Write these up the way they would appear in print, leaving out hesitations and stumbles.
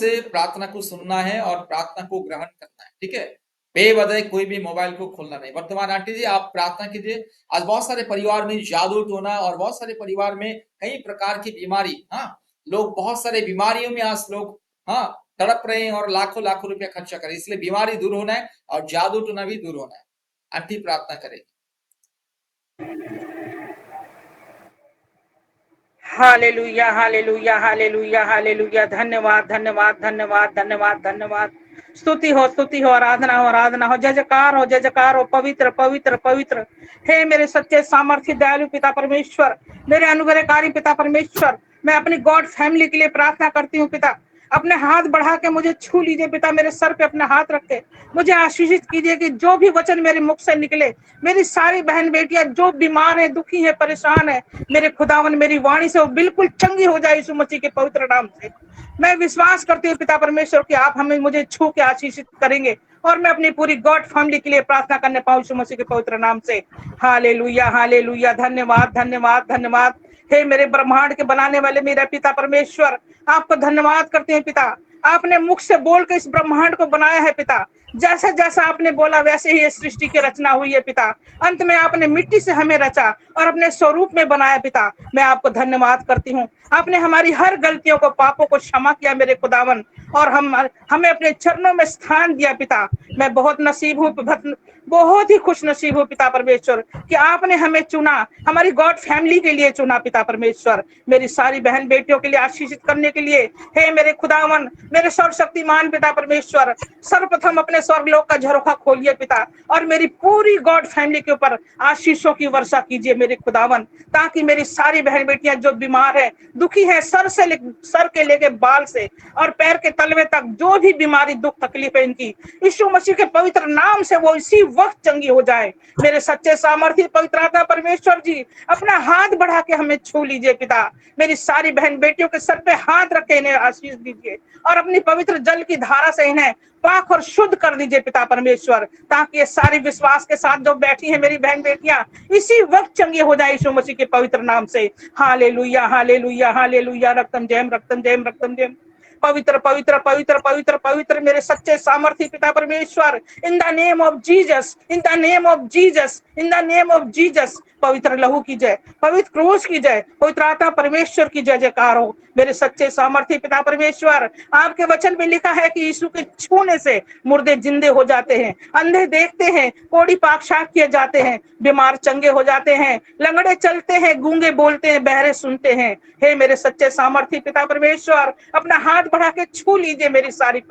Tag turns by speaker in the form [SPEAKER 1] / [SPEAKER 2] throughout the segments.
[SPEAKER 1] से प्रार्थना को सुनना है और प्रार्थना को ग्रहण करना है, ठीक है। बेवजह कोई भी मोबाइल को खोलना नहीं। वर्तमान आंटी जी आप प्रार्थना कीजिए। आज बहुत सारे परिवार में जादू टोना और बहुत सारे परिवार में कई प्रकार की बीमारी, हाँ, लोग बहुत सारे बीमारियों में आज लोग, हाँ, तड़प रहे हैं और लाखों लाखों रुपया खर्चा करें। इसलिए बीमारी दूर होना है और जादू टोना भी दूर होना है। आंटी प्रार्थना करेगी।
[SPEAKER 2] Hallelujah hallelujah hallelujah hallelujah. धन्यवाद धन्यवाद धन्यवाद धन्यवाद धन्यवाद। स्तुति हो आराधना हो जय जयकार हो पवित्र पवित्र पवित्र। हे मेरे सच्चे सामर्थ्य दयालु पिता परमेश्वर, मेरे अनुग्रहकारी पिता परमेश्वर, मैं अपनी गॉड फैमिली के लिए प्रार्थना करती हूँ पिता। अपने हाथ बढ़ा के मुझे छू लीजिए पिता, मेरे सर पे अपना हाथ रख के मुझे आशीषित कीजिए कि जो भी वचन मेरे मुख से निकले, मेरी सारी बहन बेटियां जो बीमार है, दुखी है, परेशान है, मेरे खुदावन मेरी वाणी से वो बिल्कुल चंगी हो जाए यीशु मसीह के पवित्र नाम से। मैं विश्वास करती हूँ पिता परमेश्वर कि आप हमें मुझे छू के आशीषित करेंगे और मैं अपनी पूरी गॉड फैमिली के लिए प्रार्थना करने पाऊं यीशु मसीह के पवित्र नाम से। Hallelujah hallelujah. धन्यवाद धन्यवाद धन्यवाद। हे मेरे ब्रह्मांड के बनाने वाले मेरा पिता परमेश्वर, आपको धन्यवाद करते हैं पिता। आपने मुख से बोल के इस ब्रह्मांड को बनाया है पिता। जैसा जैसा आपने बोला वैसे ही इस सृष्टि की रचना हुई है पिता। अंत में आपने मिट्टी से हमें रचा और अपने स्वरूप में बनाया पिता। मैं आपको धन्यवाद करती हूँ। आपने हमारी हर गलतियों को, पापों को क्षमा किया मेरे खुदावन, और हमें अपने चरणों में स्थान दिया पिता। मैं बहुत नसीब हूँ, बहुत ही खुश नसीब हूँ पिता परमेश्वर कि आपने हमें चुना, हमारी गॉड फैमिली के लिए चुना पिता परमेश्वर, मेरी सारी बहन बेटियों के लिए आशीषित करने के लिए। हे मेरे खुदावन, मेरे सर्वशक्तिमान पिता परमेश्वर, सर्वप्रथम अपने स्वर्गलोक का झरोखा खोलिए पिता और मेरी पूरी गॉड फैमिली के ऊपर आशीषों की वर्षा कीजिए मेरे खुदावन, ताकि मेरी सारी बहन बेटियां जो बीमार है, दुखी है, सर के लेके बाल से और पैर के तलवे तक जो भी बीमारी, दुख, तकलीफ है इनकी, यीशु मसीह के पवित्र नाम से वो इसी वक्त चंगी हो जाए। मेरे सच्चे सामर्थ्य पवित्र आत्मा परमेश्वर जी, अपना हाथ बढ़ा के हमें छू लीजिए पिता। मेरी सारी बहन बेटियों के सर पे हाथ रख के इन्हें आशीष दीजिए और अपनी पवित्र जल की धारा से इन्हें पाक और शुद्ध कर दीजिए पिता परमेश्वर, ताकि ये सारी विश्वास के साथ जो बैठी है मेरी बहन बेटियां इसी वक्त चंगी हो जाए यीशु मसीह के पवित्र नाम से। Hallelujah hallelujah hallelujah. रक्तम जयम रक्तम जयम रक्तम जयम। पवित्र पवित्र पवित्र पवित्र पवित्र मेरे सच्चे सामर्थ्य पिता परमेश्वर, इन the name of Jesus, in the name of Jesus, in the name of Jesus. पवित्र लहू की जय, पवित्र क्रूस की जय, पवित्र आत्मा परमेश्वर की जय जयकार हो। मेरे सच्चे सामर्थ्य पिता परमेश्वर, आपके वचन में लिखा है कि यीशु के छूने से मुर्दे जिंदे हो जाते हैं, अंधे देखते हैं, कोढ़ी पाक किए जाते हैं, बीमार चंगे हो जाते हैं, लंगड़े चलते हैं, गूंगे बोलते हैं, बहरे सुनते हैं। हे मेरे सच्चे सामर्थ्य पिता परमेश्वर, अपना हाथ बढ़ा के छू लीजिए मेरी सारी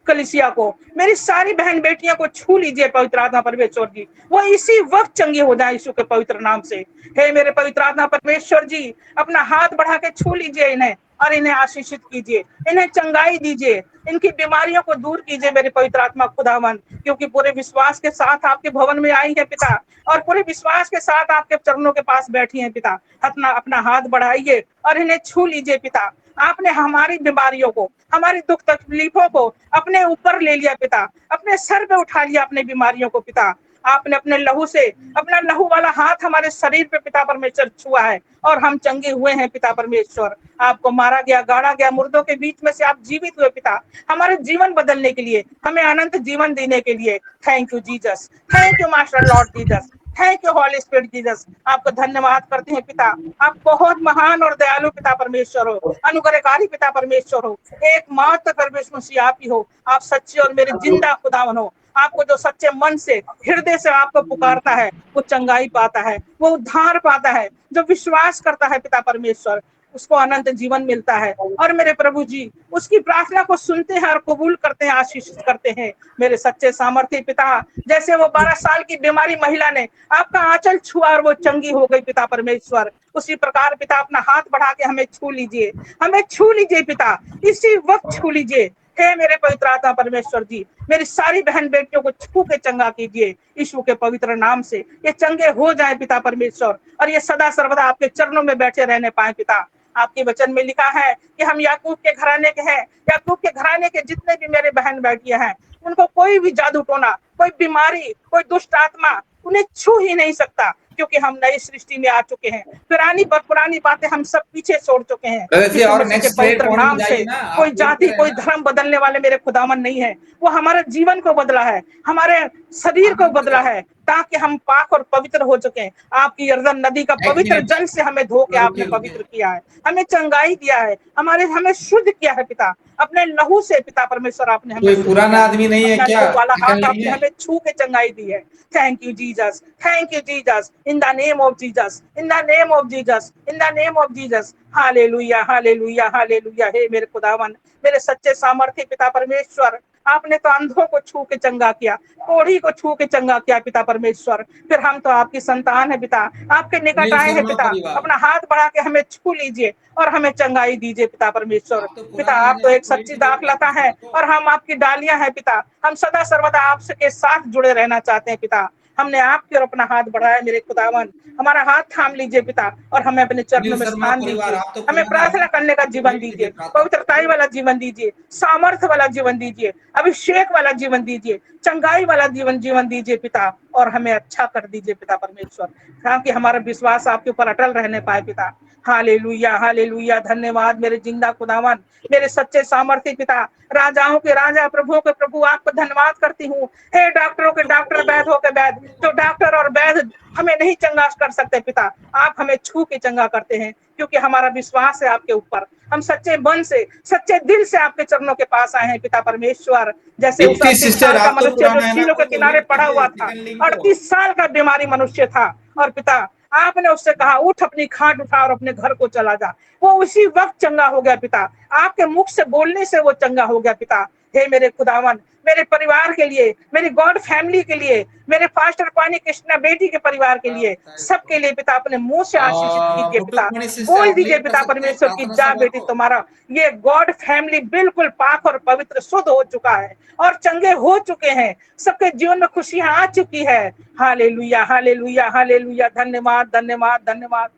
[SPEAKER 2] कलिसिया को, मेरी सारी बहन बेटियों को छू लीजिए पवित्र आत्मा परमेश्वर जी, वो इसी वक्त चंगी हो जाए यीशु के पवित्र नाम से। हे मेरे पवित्र आत्मा परमेश्वर जी, अपना हाथ बढ़ा के छू लीजिए इन्हें और इन्हें आशीषित कीजिए, इन्हें चंगाई दीजिए, इनकी बीमारियों को दूर कीजिए मेरे पवित्र आत्मा खुदावन, क्योंकि पूरे विश्वास के साथ आपके भवन में आई है पिता और पूरे विश्वास के साथ आपके चरणों के पास बैठी है पिता। अपना अपना हाथ बढ़ाइए और इन्हें छू लीजिए पिता। आपने हमारी बीमारियों को, हमारी दुख तकलीफों को अपने ऊपर ले लिया पिता, अपने सर पे उठा लिया अपने बीमारियों को पिता। आपने अपने लहू से, अपना लहू वाला हाथ हमारे शरीर पे पिता परमेश्वर छुआ है और हम चंगे हुए हैं पिता परमेश्वर। आपको मारा गया, गाड़ा गया, मुर्दों के बीच में से आप जीवित हुए पिता, हमारे जीवन बदलने के लिए, हमें अनंत जीवन देने के लिए। Thank you Jesus, thank you master Lord Jesus, thank you Holy Spirit Jesus. आपको धन्यवाद करते हैं पिता। आप बहुत महान और दयालु पिता परमेश्वर हो, अनुग्रहकारी पिता परमेश्वर हो, एकमात्र परमेश्वर मसीह आप ही हो। आप सच्चे और मेरे जिंदा खुदावन हो। आपको जो सच्चे मन से, हृदय से आपको पुकारता है वो चंगाई पाता है, वो उद्धार पाता है। जो विश्वास करता है पिता परमेश्वर, उसको अनंत जीवन मिलता है। और मेरे प्रभु जी उसकी प्रार्थना को सुनते हैं और कबूल करते हैं, आशीषित करते हैं। मेरे सच्चे सामर्थ्य पिता, जैसे वो 12 साल की बीमारी महिला ने आपका आंचल छुआ और वो चंगी हो गई पिता परमेश्वर, उसी प्रकार पिता अपना हाथ बढ़ा के हमें छू लीजिए, हमें छू लीजिए पिता, इसी वक्त छू लीजिए। हे मेरे पवित्र आत्मा परमेश्वर जी, मेरी सारी बहन बेटियों को छू के चंगा कीजिए यीशु के पवित्र नाम से। ये चंगे हो जाए पिता परमेश्वर और ये सदा सर्वदा आपके चरणों में बैठे रहने पाए पिता। आपके वचन में लिखा है कि हम याकूब के घराने के हैं, याकूब के घराने के जितने भी मेरे बहन बेटियां हैं, उनको कोई भी जादू टोना, कोई बीमारी, कोई दुष्ट आत्मा उन्हें छू ही नहीं सकता। क्योंकि हम नई सृष्टि में आ चुके हैं। पुरानी बातें हम सब पीछे छोड़ चुके हैं
[SPEAKER 1] ब्रदर जी,
[SPEAKER 2] यीशु
[SPEAKER 1] और
[SPEAKER 2] मसीह के
[SPEAKER 1] नेक्स्ट प्रेयर
[SPEAKER 2] पवित्र
[SPEAKER 1] पॉइंट में
[SPEAKER 2] नाम से।
[SPEAKER 1] जाइए ना,
[SPEAKER 2] कोई
[SPEAKER 1] आप देखते
[SPEAKER 2] जाति,
[SPEAKER 1] रहे
[SPEAKER 2] कोई
[SPEAKER 1] ना।
[SPEAKER 2] धर्म बदलने वाले मेरे खुदावन नहीं है। वो हमारे जीवन को बदला है, हमारे शरीर को
[SPEAKER 1] आमीन
[SPEAKER 2] बदला
[SPEAKER 1] ब्रदर।
[SPEAKER 2] है, ताकि हम पाक और पवित्र हो चुके हैं। आपकी यरदन नदी का
[SPEAKER 1] एक
[SPEAKER 2] पवित्र
[SPEAKER 1] मिनट,
[SPEAKER 2] जल से हमें धो के आपने
[SPEAKER 1] रुकिए रुकिए।
[SPEAKER 2] पवित्र किया है, हमें चंगाई दिया है, हमें शुद्ध किया है पिता। अपने लहू से पिता परमेश्वर आपने हमें
[SPEAKER 1] कोई
[SPEAKER 2] शुद्ध
[SPEAKER 1] पुराना
[SPEAKER 2] किया है।
[SPEAKER 1] आदमी नहीं है
[SPEAKER 2] अपना
[SPEAKER 1] क्या?
[SPEAKER 2] लहू वाला
[SPEAKER 1] निकल
[SPEAKER 2] हाथ आपने
[SPEAKER 1] लीजिए।
[SPEAKER 2] हमें छू के चंगाई दी है। Thank you Jesus, thank you Jesus, in the name of Jesus, in the name of Jesus, in the name of Jesus. Hallelujah, hallelujah, hallelujah. हे मेरे खुदावन, मेरे सच्चे सामर्थ्य पिता परमेश्वर, आपने तो अंधों को छू के चंगा किया, कोढ़ी को छू के चंगा किया पिता परमेश्वर। फिर हम तो आपकी संतान है पिता, आपके निकट
[SPEAKER 1] सुनील
[SPEAKER 2] आए हैं
[SPEAKER 1] शर्मा
[SPEAKER 2] पिता।
[SPEAKER 1] परिवार,
[SPEAKER 2] अपना हाथ बढ़ा के हमें छू लीजिए और हमें चंगाई दीजिए पिता परमेश्वर।
[SPEAKER 1] आप तो
[SPEAKER 2] पिता
[SPEAKER 1] पुराने
[SPEAKER 2] आप
[SPEAKER 1] हैं,
[SPEAKER 2] तो एक
[SPEAKER 1] आपको नहीं
[SPEAKER 2] सच्ची
[SPEAKER 1] मिलेगी
[SPEAKER 2] दाखलता
[SPEAKER 1] आपकी
[SPEAKER 2] है
[SPEAKER 1] सुनी तो।
[SPEAKER 2] और हम आपकी डालियां हैं पिता। हम सदा सर्वदा आपके साथ जुड़े रहना चाहते हैं पिता। हमने आपकी ओर अपना हाथ बढ़ाया मेरे खुदावन, हमारा हाथ थाम लीजिए पिता और हमें अपने
[SPEAKER 1] सुनील
[SPEAKER 2] चरणों में
[SPEAKER 1] शर्मा
[SPEAKER 2] स्थान
[SPEAKER 1] परिवार,
[SPEAKER 2] दीजिए।
[SPEAKER 1] आप तो
[SPEAKER 2] हमें
[SPEAKER 1] पुराने
[SPEAKER 2] प्रार्थना
[SPEAKER 1] हैं,
[SPEAKER 2] करने का
[SPEAKER 1] आपको
[SPEAKER 2] जीवन
[SPEAKER 1] नहीं मिलेगी
[SPEAKER 2] दीजिए,
[SPEAKER 1] प्रार्थना करने
[SPEAKER 2] पवित्रताई
[SPEAKER 1] के लिए।
[SPEAKER 2] वाला जीवन दीजिए, सामर्थ्य वाला जीवन दीजिए, अभिषेक वाला जीवन दीजिए, चंगाई वाला जीवन जीवन दीजिए पिता। और हमें अच्छा कर दीजिए पिता परमेश्वर, ताकि हमारा विश्वास आपके ऊपर अटल रहने पाए पिता। Hallelujah, hallelujah. धन्यवाद मेरे जिंदा खुदावन, मेरे सच्चे सामर्थ्य पिता, राजाओं के राजा, प्रभुओं के प्रभु, आपको धन्यवाद करती हूँ। हे डॉक्टरों के डॉक्टर, वैद्यों के वैद्य, जो डॉक्टर और वैद्य हमें नहीं चंगा कर सकते पिता, आप हमें छू के चंगा करते हैं, क्योंकि हमारा विश्वास है आपके ऊपर। हम सच्चे मन से, सच्चे दिल से आपके चरणों के पास आए हैं पिता परमेश्वर। जैसे उस
[SPEAKER 1] दीप्ति
[SPEAKER 2] 38
[SPEAKER 1] सिस्टर,
[SPEAKER 2] साल का
[SPEAKER 1] आप तो
[SPEAKER 2] मनुष्य जो
[SPEAKER 1] पुराना है ना,
[SPEAKER 2] झीलों के
[SPEAKER 1] कोई तो
[SPEAKER 2] किनारे
[SPEAKER 1] लीड
[SPEAKER 2] पड़ा
[SPEAKER 1] कीजिए
[SPEAKER 2] हुआ था,
[SPEAKER 1] सेकंड लिंक को।
[SPEAKER 2] 38 साल का बीमारी मनुष्य था, और पिता आपने उससे कहा उठ, अपनी खाट उठा और अपने घर को चला जा। वो उसी वक्त चंगा हो गया पिता, आपके मुख से बोलने से वो चंगा हो गया पिता। हे मेरे खुदावन, मेरे परिवार के लिए, मेरी गॉड फैमिली के लिए, मेरे फास्टर पानी कृष्णा बेटी के परिवार के लिए, सबके लिए पिता अपने मुंह से आशीषित कीजिए पिता।
[SPEAKER 1] मुट्टुकमणि सिस्टर,
[SPEAKER 2] बोल
[SPEAKER 1] आप
[SPEAKER 2] दीजिए
[SPEAKER 1] लीड कर
[SPEAKER 2] पिता
[SPEAKER 1] सकते हैं
[SPEAKER 2] परमेश्वर की
[SPEAKER 1] प्रार्थना
[SPEAKER 2] जा
[SPEAKER 1] सभा
[SPEAKER 2] बेटी,
[SPEAKER 1] को।
[SPEAKER 2] तुम्हारा ये गॉड फैमिली बिल्कुल पाक और पवित्र शुद्ध हो चुका है और चंगे हो चुके हैं। सबके जीवन में खुशियां आ चुकी है। Hallelujah, hallelujah, hallelujah. धन्यवाद, धन्यवाद, धन्यवाद।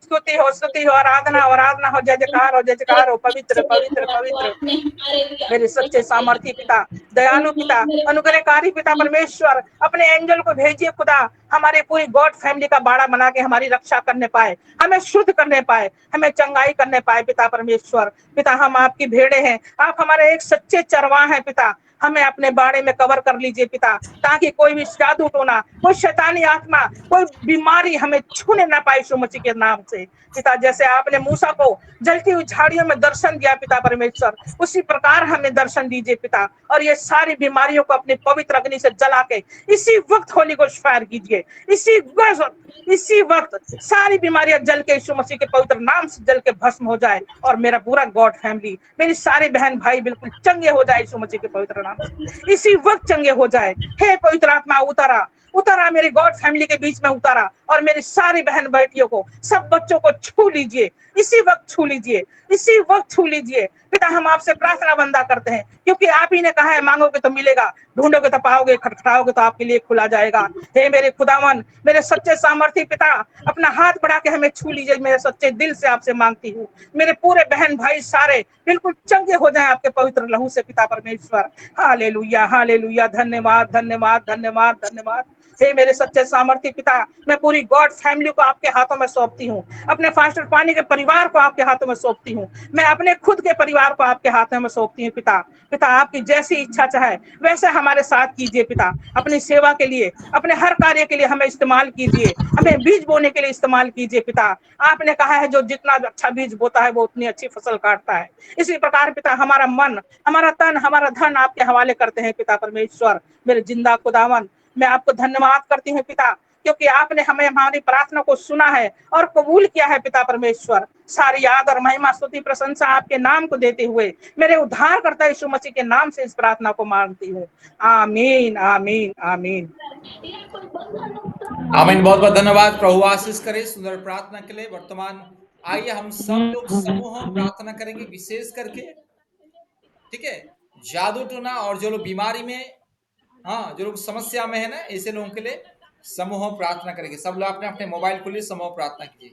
[SPEAKER 2] स्तुति हो, आराधना हो, आराधना हो, जय जयकार हो, जय जयकार हो। पवित्र, पवित्र, पवित्र मेरे सच्चे सामर्थी पिता, दयालु पिता, अनुग्रहकारी पिता परमेश्वर, अपने एंजल को भेजिए खुदा, हमारे पूरी गॉड फैमिली का बाड़ा बना के हमारी रक्षा करने पाए, हमें शुद्ध करने पाए, हमें चंगाई करने पाए पिता परमेश्वर। पिता हम आपकी भेड़े हैं, आप हमारे एक सच्चे चरवाह हैं पिता। हमें अपने बाड़े में कवर कर लीजिए पिता, ताकि कोई भी जादू टोना, कोई शैतानी आत्मा, कोई बीमारी हमें छूने ना पाए यीशु मसीह के नाम से पिता। जैसे आपने मूसा को जलती हुई झाड़ियों में दर्शन दिया पिता परमेश्वर, उसी प्रकार हमें दर्शन दीजिए पिता। और ये सारी बीमारियों को अपनी पवित्र अग्नि से जला के इसी वक्त होली को फायर कीजिए। इसी वक्त सारी बीमारियां जल के यीशु मसीह के पवित्र नाम से जल के भस्म हो जाए, और मेरा पूरा गॉड फैमिली, मेरी सारी बहन भाई बिल्कुल चंगे हो जाए यीशु मसीह के पवित्र नाम से, इसी वक्त चंगे हो जाए। हे पवित्र आत्मा उतारा, उतारा मेरी गॉड फैमिली के बीच में उतारा, और मेरी सारी बहन बेटियों को, सब बच्चों को छू लीजिए, इसी वक्त छू लीजिए, इसी वक्त छू लीजिए पिता। हम आपसे प्रार्थना बंदा करते हैं, क्योंकि आप ही ने कहा है मांगोगे तो मिलेगा, ढूंढोगे तो पाओगे, खटखटाओगे तो आपके लिए खुला जाएगा। हे मेरे खुदावन, मेरे सच्चे सामर्थी पिता, अपना हाथ बढ़ा के हमें छू लीजिए। मेरे सच्चे दिल से आपसे मांगती हूँ, मेरे पूरे बहन भाई सारे बिल्कुल चंगे हो जाएं आपके पवित्र लहू से पिता परमेश्वर। Hallelujah, hallelujah. धन्यवाद, धन्यवाद, धन्यवाद, धन्यवाद। हे मेरे सच्चे सामर्थी पिता, मैं पूरी गॉड फैमिली को आपके हाथों में सौंपती हूँ, अपने फास्टर पानी के परिवार को आपके हाथों में सौंपती हूँ, मैं अपने खुद के परिवार को आपके हाथों में सौंपती हूँ पिता। पिता आपकी जैसी इच्छा चाहे वैसे हमारे साथ कीजिए पिता। अपनी सेवा के लिए, अपने हर कार्य के लिए हमें इस्तेमाल कीजिए, हमें बीज बोने के लिए इस्तेमाल कीजिए पिता। आपने कहा है जो जितना अच्छा बीज बोता है वो उतनी अच्छी फसल काटता है। इसी प्रकार पिता हमारा मन, हमारा तन, हमारा धन आपके हवाले करते हैं पिता परमेश्वर। मेरे जिंदा खुदावन, मैं आपको धन्यवाद करती हूँ पिता, क्योंकि आपने हमें हमारी प्रार्थना को सुना है और कबूल किया है पिता परमेश्वर। सारी याद और महिमा, स्तुति, प्रशंसा आपके नाम को देते हुए मेरे उद्धारकर्ता यीशु मसीह के नाम से इस प्रार्थना को मांगती हूँ। आमीन, आमीन, आमीन।
[SPEAKER 1] आमीन। बहुत बहुत धन्यवाद, प्रभु आशीष करे सुंदर प्रार्थना के लिए। वर्तमान आइए हम सब लोग समूह प्रार्थना करेंगे, विशेष करके, ठीक है, जादू टोना और जो लोग बीमारी में, हाँ, जो लोग समस्या में है ना, ऐसे लोगों के लिए समूह प्रार्थना करेंगे। सब लोग अपने अपने मोबाइल खोलिए, समूह प्रार्थना कीजिए।